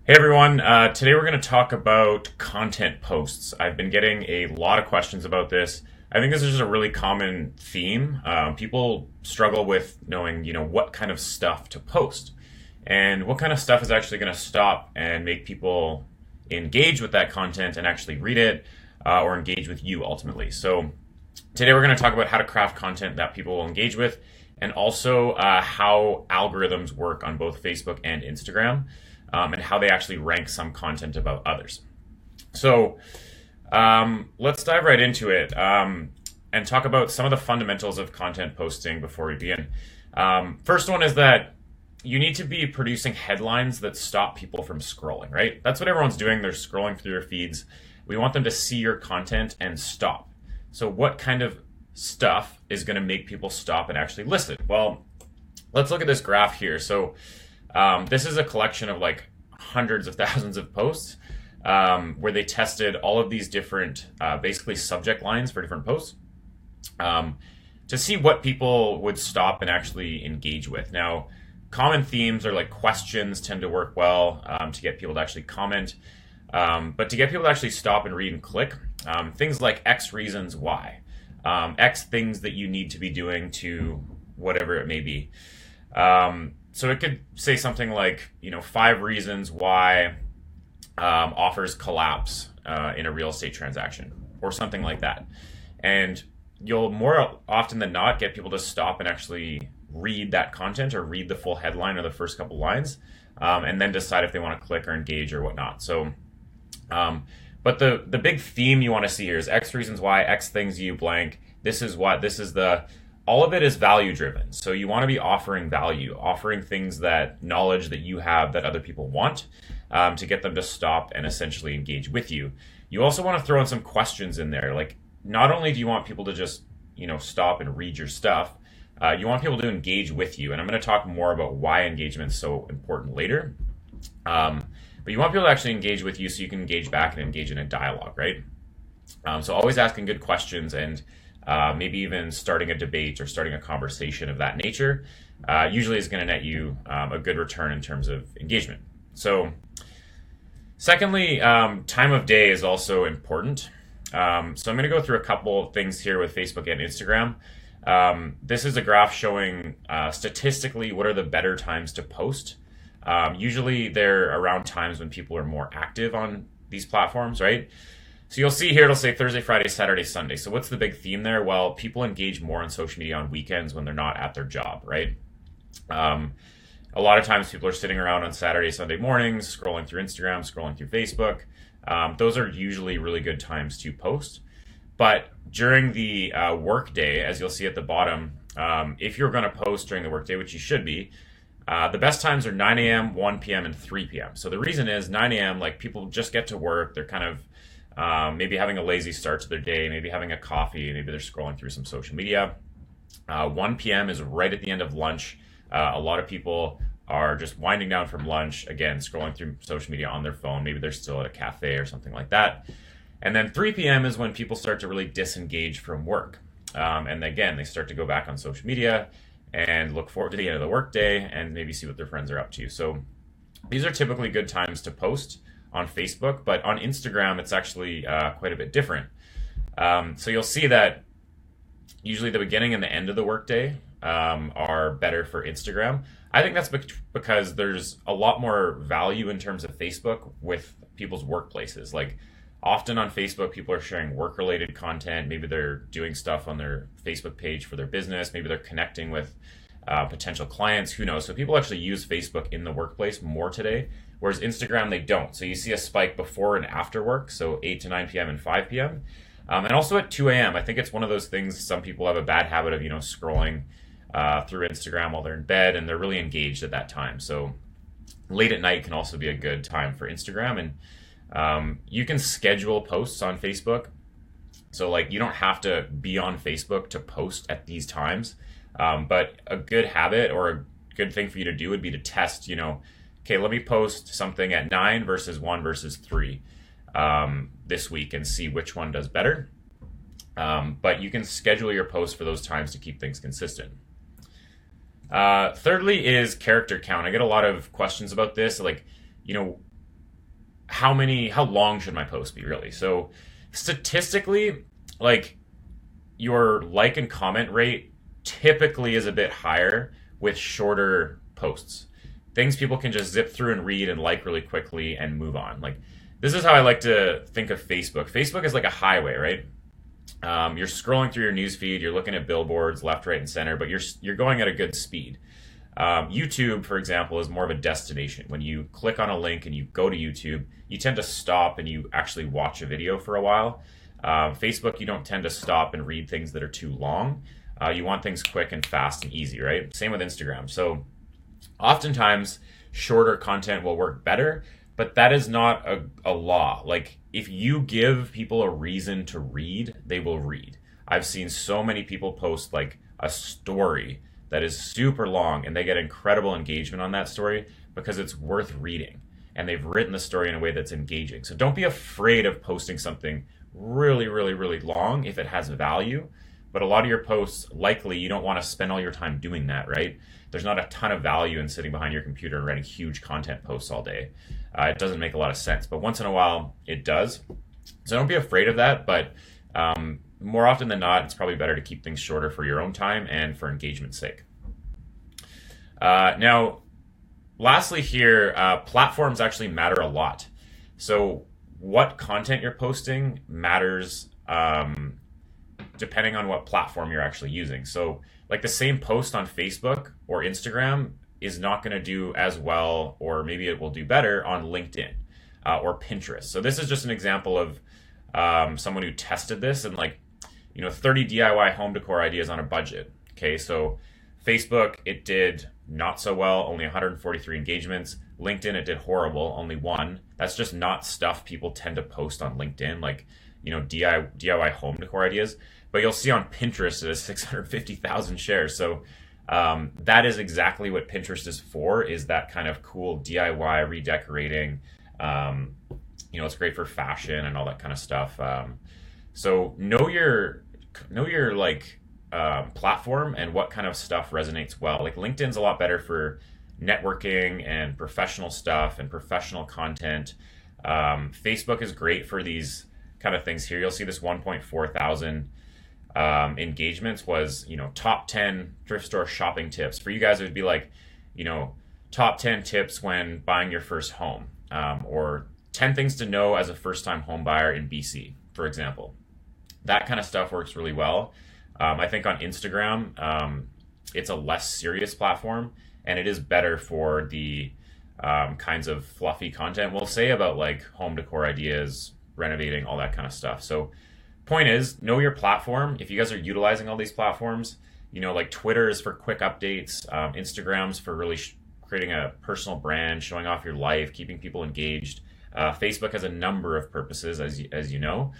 Hey everyone, today we're going to talk about content posts. I've been getting a lot of questions about this. I think this is just a really common theme. People struggle with knowing, what kind of stuff to post and what kind of stuff is actually going to stop and make people engage with that content and actually read it or engage with you ultimately. So today we're going to talk about how to craft content that people will engage with and also how algorithms work on both Facebook and Instagram. And how they actually rank some content above others. So let's dive right into it and talk about some of the fundamentals of content posting before we begin. First one is that you need to be producing headlines that stop people from scrolling, right? That's what everyone's doing. They're scrolling through your feeds. We want them to see your content and stop. So what kind of stuff is going to make people stop and actually listen? Well, let's look at this graph here. So this is a collection of like hundreds of thousands of posts where they tested all of these different basically subject lines for different posts to see what people would stop and actually engage with. Now, common themes are like questions tend to work well to get people to actually comment, but to get people to actually stop and read and click, things like X reasons why, X things that you need to be doing to whatever it may be. So it could say something like, 5 reasons why offers collapse in a real estate transaction or something like that. And you'll more often than not get people to stop and actually read that content or read the full headline or the first couple lines and then decide if they want to click or engage or whatnot. So, but the big theme you want to see here is X reasons why, X things you blank. This is what, this is the... All of it is value driven. So you want to be offering value, offering things that knowledge that you have that other people want to get them to stop and essentially engage with you. You also want to throw in some questions in there. Like, not only do you want people to just, stop and read your stuff, you want people to engage with you. And I'm going to talk more about why engagement is so important later. But you want people to actually engage with you so you can engage back and engage in a dialogue, right? So always asking good questions and maybe even starting a debate or starting a conversation of that nature usually is going to net you a good return in terms of engagement. So secondly, time of day is also important. So I'm going to go through a couple of things here with Facebook and Instagram. This is a graph showing statistically what are the better times to post. Usually they're around times when people are more active on these platforms, right? So you'll see here, it'll say Thursday, Friday, Saturday, Sunday. So what's the big theme there? Well, people engage more on social media on weekends when they're not at their job, right? A lot of times people are sitting around on Saturday, Sunday mornings, scrolling through Instagram, scrolling through Facebook. Those are usually really good times to post. But during the work day, as you'll see at the bottom, if you're going to post during the work day, which you should be, the best times are 9 a.m., 1 p.m., and 3 p.m. So the reason is 9 a.m., like people just get to work, they're kind of maybe having a lazy start to their day, maybe having a coffee, maybe they're scrolling through some social media. 1 p.m. is right at the end of lunch. A lot of people are just winding down from lunch, again, scrolling through social media on their phone. Maybe they're still at a cafe or something like that. And then 3 p.m. is when people start to really disengage from work. And again, they start to go back on social media and look forward to the end of the workday and maybe see what their friends are up to. So these are typically good times to post on Facebook, but on Instagram, it's actually quite a bit different. So you'll see that usually the beginning and the end of the workday are better for Instagram. I think that's because there's a lot more value in terms of Facebook with people's workplaces. Like often on Facebook, people are sharing work-related content. Maybe they're doing stuff on their Facebook page for their business. Maybe they're connecting with potential clients. Who knows? So people actually use Facebook in the workplace more today, whereas Instagram, they don't. So you see a spike before and after work, so 8 to 9 p.m. and 5 p.m. And also at 2 a.m. I think it's one of those things, some people have a bad habit of, scrolling through Instagram while they're in bed, and they're really engaged at that time. So late at night can also be a good time for Instagram. And you can schedule posts on Facebook. So like you don't have to be on Facebook to post at these times. But a good habit or a good thing for you to do would be to test, okay, let me post something at 9 versus 1 versus 3 this week and see which one does better. But you can schedule your posts for those times to keep things consistent. Thirdly is character count. I get a lot of questions about this. Like, how long should my post be really? So statistically, like your like and comment rate typically is a bit higher with shorter posts. Things people can just zip through and read and like really quickly and move on. Like this is how I like to think of Facebook. Facebook is like a highway, right? You're scrolling through your newsfeed, you're looking at billboards left, right, and center, but you're going at a good speed. YouTube, for example, is more of a destination. When you click on a link and you go to YouTube, you tend to stop and you actually watch a video for a while. Facebook, you don't tend to stop and read things that are too long. You want things quick and fast and easy, right? Same with Instagram. So oftentimes, shorter content will work better, but that is not a law. Like, if you give people a reason to read, they will read. I've seen so many people post like a story that is super long and they get incredible engagement on that story because it's worth reading and they've written the story in a way that's engaging. So don't be afraid of posting something really, really, really long if it has value. But a lot of your posts, likely you don't want to spend all your time doing that, right? There's not a ton of value in sitting behind your computer and writing huge content posts all day. It doesn't make a lot of sense, but once in a while it does. So don't be afraid of that, but more often than not, it's probably better to keep things shorter for your own time and for engagement's sake. Now, lastly here, platforms actually matter a lot. So what content you're posting matters depending on what platform you're actually using. So like the same post on Facebook or Instagram is not going to do as well, or maybe it will do better on LinkedIn or Pinterest. So this is just an example of someone who tested this and 30 DIY home decor ideas on a budget. Okay, so Facebook, it did not so well, only 143 engagements. LinkedIn, it did horrible, only one. That's just not stuff people tend to post on LinkedIn, DIY home decor ideas. But you'll see on Pinterest it has 650,000 shares. So that is exactly what Pinterest is for, is that kind of cool DIY redecorating. It's great for fashion and all that kind of stuff. So know your platform and what kind of stuff resonates well. Like LinkedIn's a lot better for networking and professional stuff and professional content. Facebook is great for these kind of things here. You'll see this 1.4 thousand engagements was, top 10 thrift store shopping tips. For you guys, it would be like, top 10 tips when buying your first home, or 10 things to know as a first-time home buyer in BC, for example. That kind of stuff works really well. I think on Instagram, it's a less serious platform, and it is better for the kinds of fluffy content we'll say about like home decor ideas, renovating, all that kind of stuff. So point is, know your platform. If you guys are utilizing all these platforms, like Twitter is for quick updates, Instagram's for really creating a personal brand, showing off your life, keeping people engaged. Facebook has a number of purposes, as you know.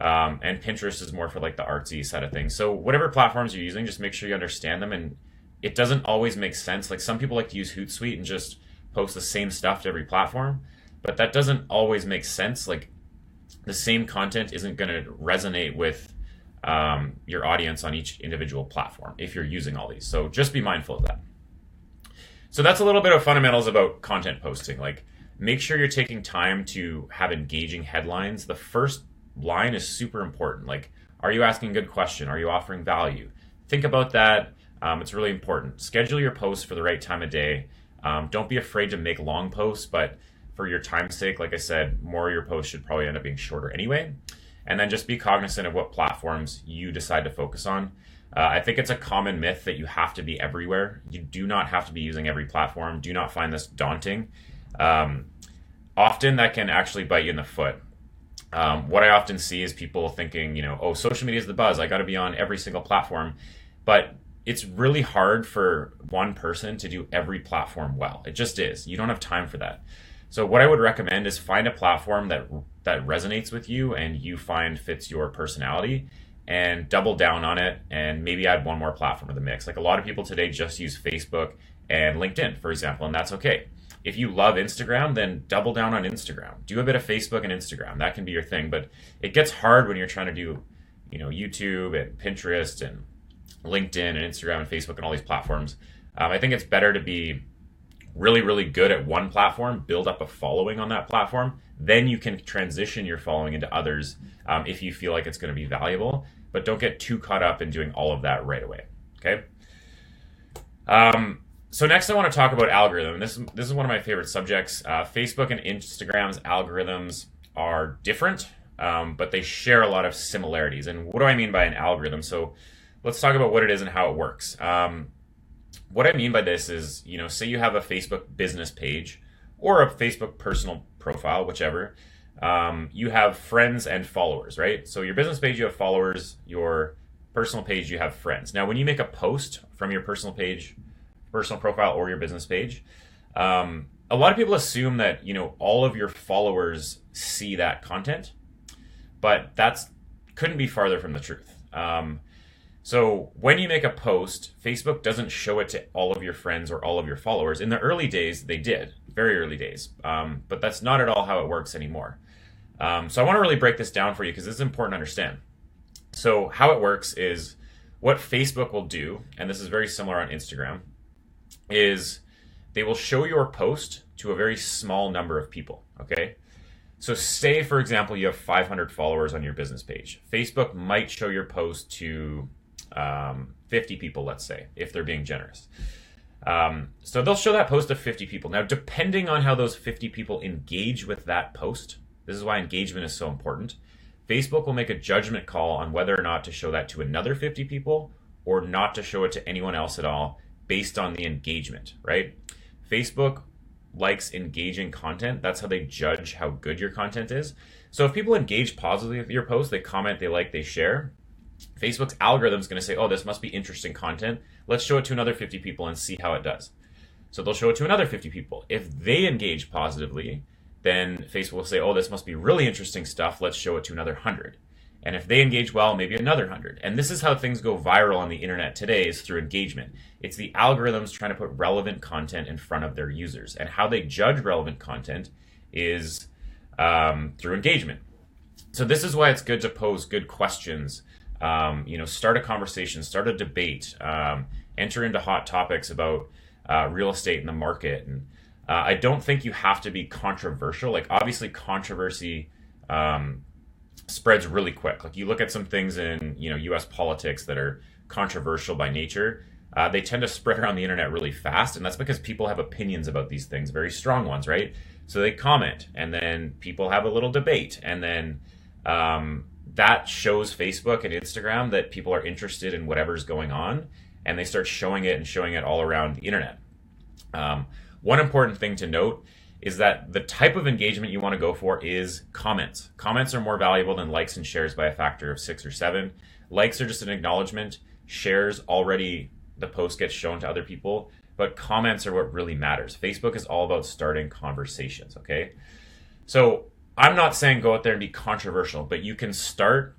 And Pinterest is more for like the artsy side of things. So whatever platforms you're using, just make sure you understand them. And it doesn't always make sense. Like some people like to use Hootsuite and just post the same stuff to every platform, but that doesn't always make sense. Like the same content isn't going to resonate with your audience on each individual platform if you're using all these. So just be mindful of that. So that's a little bit of fundamentals about content posting. Like make sure you're taking time to have engaging headlines. The first line is super important. Like, are you asking a good question? Are you offering value? Think about that. It's really important. Schedule your posts for the right time of day. Don't be afraid to make long posts, but for your time's sake, like I said, more of your posts should probably end up being shorter anyway. And then just be cognizant of what platforms you decide to focus on. I think it's a common myth that you have to be everywhere. You do not have to be using every platform. Do not find this daunting. Often that can actually bite you in the foot. What I often see is people thinking, social media is the buzz. I got to be on every single platform. But it's really hard for one person to do every platform well. It just is. You don't have time for that. So what I would recommend is find a platform that resonates with you and you find fits your personality, and double down on it and maybe add one more platform to the mix. Like a lot of people today just use Facebook and LinkedIn, for example, and that's okay. If you love Instagram, then double down on Instagram. Do a bit of Facebook and Instagram. That can be your thing. But it gets hard when you're trying to do, YouTube and Pinterest and LinkedIn and Instagram and Facebook and all these platforms. I think it's better to be really, really good at one platform, build up a following on that platform, then you can transition your following into others if you feel like it's going to be valuable. But don't get too caught up in doing all of that right away. Okay. So next, I want to talk about algorithm. This is one of my favorite subjects. Facebook and Instagram's algorithms are different, but they share a lot of similarities. And what do I mean by an algorithm? So let's talk about what it is and how it works. What I mean by this is, say you have a Facebook business page or a Facebook personal profile, whichever. You have friends and followers, right? So your business page, you have followers. Your personal page, you have friends. Now, when you make a post from your personal page, personal profile, or your business page, a lot of people assume that all of your followers see that content, but that's couldn't be farther from the truth. So when you make a post, Facebook doesn't show it to all of your friends or all of your followers. In the early days, they did, very early days, but that's not at all how it works anymore. So I want to really break this down for you because this is important to understand. So how it works is what Facebook will do, and this is very similar on Instagram, is they will show your post to a very small number of people, okay? So say, for example, you have 500 followers on your business page. Facebook might show your post to 50 people, let's say, if they're being generous. So they'll show that post to 50 people. Now, depending on how those 50 people engage with that post, this is why engagement is so important, Facebook will make a judgment call on whether or not to show that to another 50 people or not to show it to anyone else at all based on the engagement, right? Facebook likes engaging content. That's how they judge how good your content is. So if people engage positively with your post, they comment, they like, they share, Facebook's algorithm is going to say, oh, this must be interesting content. Let's show it to another 50 people and see how it does. So they'll show it to another 50 people. If they engage positively, then Facebook will say, oh, this must be really interesting stuff. Let's show it to another 100. And if they engage well, maybe another 100. And this is how things go viral on the internet today, is through engagement. It's the algorithms trying to put relevant content in front of their users. And how they judge relevant content is through engagement. So this is why it's good to pose good questions, start a conversation, start a debate, enter into hot topics about real estate in the market. And I don't think you have to be controversial. Like, obviously controversy spreads really quick. Like, you look at some things in US politics that are controversial by nature, they tend to spread around the internet really fast, and that's because people have opinions about these things, very strong ones, right? So they comment, and then people have a little debate, and then that shows Facebook and Instagram that people are interested in whatever's going on, and they start showing it all around the internet. One important thing to note is that the type of engagement you want to go for is comments. Comments are more valuable than likes and shares by a factor of 6 or 7. Likes are just an acknowledgement. Shares, already the post gets shown to other people, but comments are what really matters. Facebook is all about starting conversations, okay? So I'm not saying go out there and be controversial, but you can start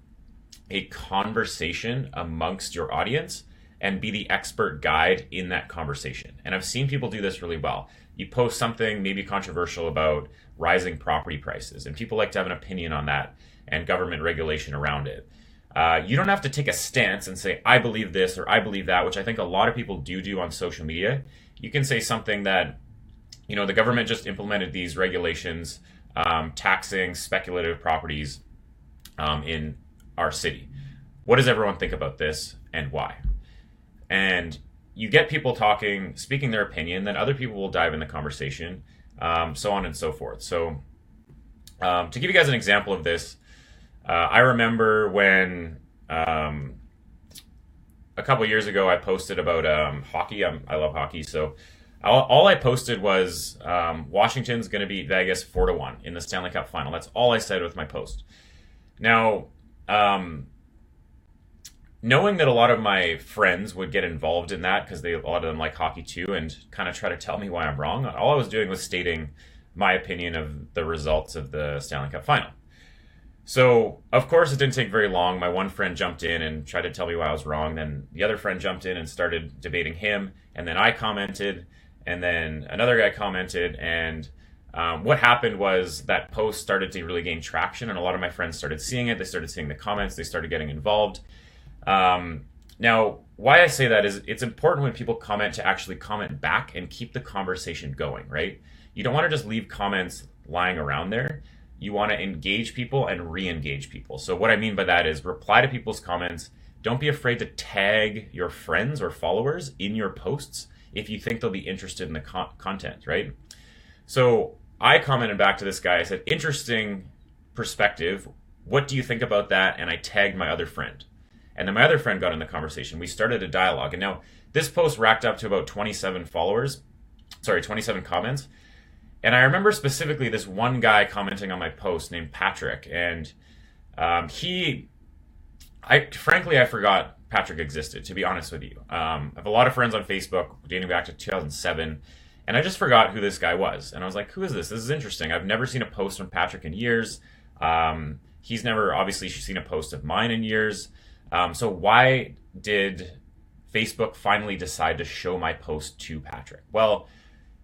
a conversation amongst your audience and be the expert guide in that conversation. And I've seen people do this really well. You post something maybe controversial about rising property prices, and people like to have an opinion on that and government regulation around it. You don't have to take a stance and say, I believe this or I believe that, which I think a lot of people do on social media. You can say something that, the government just implemented these regulations taxing speculative properties in our city. What does everyone think about this and why? And you get people talking, speaking their opinion, then other people will dive in the conversation, so on and so forth. So to give you guys an example of this, I remember when a couple years ago I posted about hockey. I love hockey, so all I posted was Washington's going to beat Vegas 4-1 in the Stanley Cup final. That's all I said with my post. Now, knowing that a lot of my friends would get involved in that because a lot of them like hockey too and kind of try to tell me why I'm wrong, all I was doing was stating my opinion of the results of the Stanley Cup final. So, of course, it didn't take very long. My one friend jumped in and tried to tell me why I was wrong. Then the other friend jumped in and started debating him. And then I commented. And then another guy commented. And what happened was that post started to really gain traction. And a lot of my friends started seeing it. They started seeing the comments. They started getting involved. Now, why I say that is it's important when people comment to actually comment back and keep the conversation going, right? You don't want to just leave comments lying around there. You want to engage people and re-engage people. So what I mean by that is reply to people's comments. Don't be afraid to tag your friends or followers in your posts if you think they'll be interested in the content, right? So I commented back to this guy. I said, interesting perspective. What do you think about that? And I tagged my other friend. And then my other friend got in the conversation. We started a dialogue. And now this post racked up to about 27 comments. And I remember specifically this one guy commenting on my post named Patrick. And frankly, I forgot Patrick existed, to be honest with you. I have a lot of friends on Facebook dating back to 2007. And I just forgot who this guy was. And I was like, who is this? This is interesting. I've never seen a post from Patrick in years. He's never obviously seen a post of mine in years. So why did Facebook finally decide to show my post to Patrick? Well,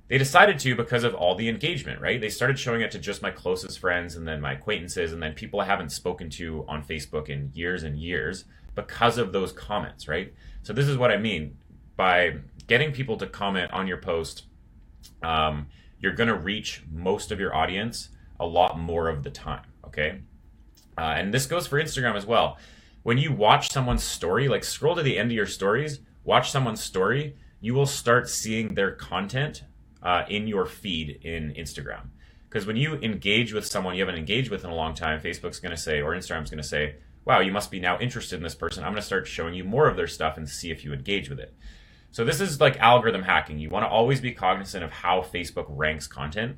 they decided to because of all the engagement, right? They started showing it to just my closest friends and then my acquaintances and then people I haven't spoken to on Facebook in years and years because of those comments, right? So this is what I mean. By getting people to comment on your post, you're going to reach most of your audience a lot more of the time, okay? And this goes for Instagram as well. When you watch someone's story, like scroll to the end of your stories, watch someone's story, you will start seeing their content in your feed in Instagram. Because when you engage with someone you haven't engaged with in a long time, Facebook's going to say, or Instagram's going to say, wow, you must be now interested in this person. I'm going to start showing you more of their stuff and see if you engage with it. So this is like algorithm hacking. You want to always be cognizant of how Facebook ranks content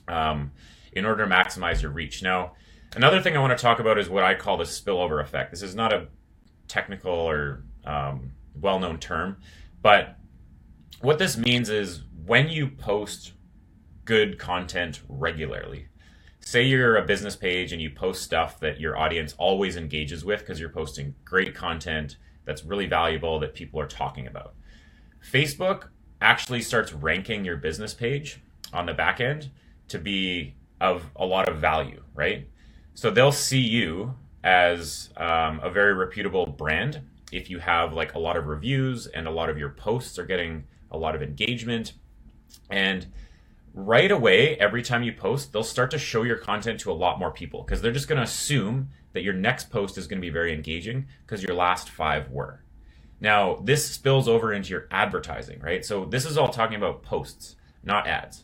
in order to maximize your reach. Now, another thing I want to talk about is what I call the spillover effect. This is not a technical or well-known term, but what this means is when you post good content regularly, say you're a business page and you post stuff that your audience always engages with because you're posting great content that's really valuable that people are talking about. Facebook actually starts ranking your business page on the back end to be of a lot of value, right? So they'll see you as a very reputable brand if you have like a lot of reviews and a lot of your posts are getting a lot of engagement. And right away, every time you post, they'll start to show your content to a lot more people because they're just going to assume that your next post is going to be very engaging because your last 5 were. Now, this spills over into your advertising, right? So this is all talking about posts, not ads.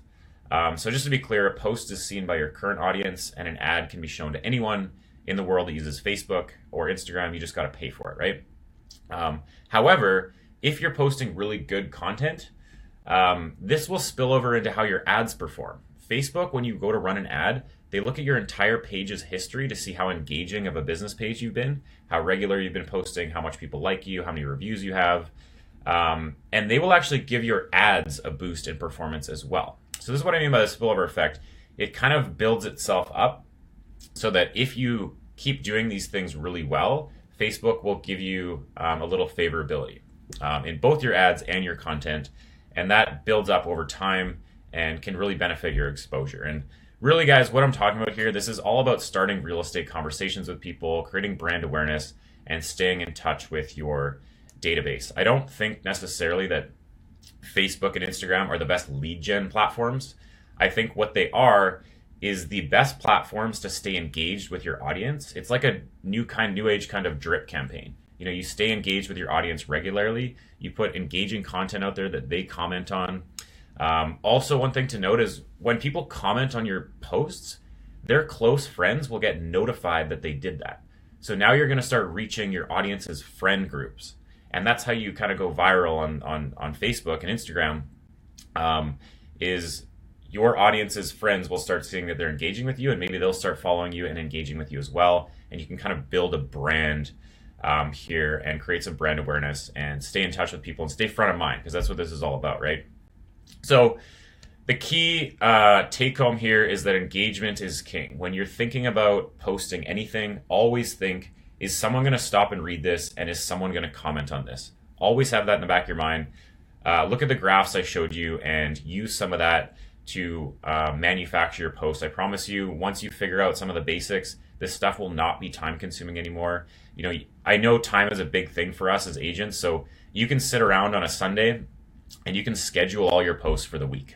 So just to be clear, a post is seen by your current audience and an ad can be shown to anyone in the world that uses Facebook or Instagram. You just got to pay for it, right? However, if you're posting really good content, this will spill over into how your ads perform. Facebook, when you go to run an ad, they look at your entire page's history to see how engaging of a business page you've been, how regular you've been posting, how much people like you, how many reviews you have. And they will actually give your ads a boost in performance as well. So this is what I mean by the spillover effect. It kind of builds itself up so that if you keep doing these things really well, Facebook will give you a little favorability in both your ads and your content. And that builds up over time and can really benefit your exposure. And really, guys, what I'm talking about here, this is all about starting real estate conversations with people, creating brand awareness, and staying in touch with your database. I don't think necessarily that Facebook and Instagram are the best lead gen platforms. I think what they are is the best platforms to stay engaged with your audience. It's like a new age kind of drip campaign. You know, you stay engaged with your audience regularly. You put engaging content out there that they comment on. Also, one thing to note is when people comment on your posts, their close friends will get notified that they did that. So now you're going to start reaching your audience's friend groups. And that's how you kind of go viral on Facebook and Instagram, is your audience's friends will start seeing that they're engaging with you and maybe they'll start following you and engaging with you as well. And you can kind of build a brand here and create some brand awareness and stay in touch with people and stay front of mind because that's what this is all about, right? So the key take home here is that engagement is king. When you're thinking about posting anything, always think, is someone going to stop and read this? And is someone going to comment on this? Always have that in the back of your mind. Look at the graphs I showed you and use some of that to manufacture your post. I promise you, once you figure out some of the basics, this stuff will not be time consuming anymore. You know, I know time is a big thing for us as agents, so you can sit around on a Sunday and you can schedule all your posts for the week.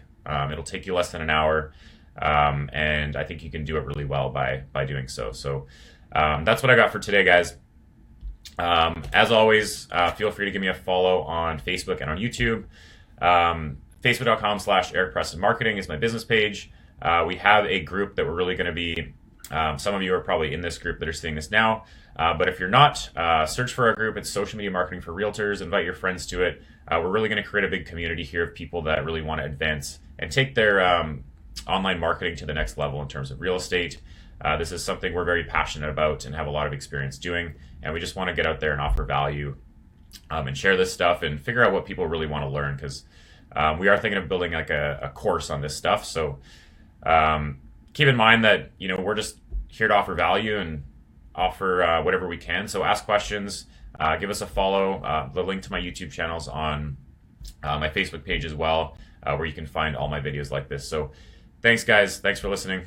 It'll take you less than an hour, and I think you can do it really well by doing so. So that's what I got for today, guys. As always, feel free to give me a follow on Facebook and on YouTube. Facebook.com/Eric Preston Marketing is my business page. We have a group that we're really going to be, some of you are probably in this group that are seeing this now, but if you're not, search for our group. It's Social Media Marketing for Realtors. Invite your friends to it. We're really going to create a big community here of people that really want to advance and take their online marketing to the next level in terms of real estate. This is something we're very passionate about and have a lot of experience doing, and we just want to get out there and offer value and share this stuff and figure out what people really want to learn, because we are thinking of building like a course on this stuff. So keep in mind that, you know, we're just here to offer value and offer whatever we can. So ask questions, give us a follow. The link to my YouTube channel's on my Facebook page as well, where you can find all my videos like this. So thanks, guys. Thanks for listening.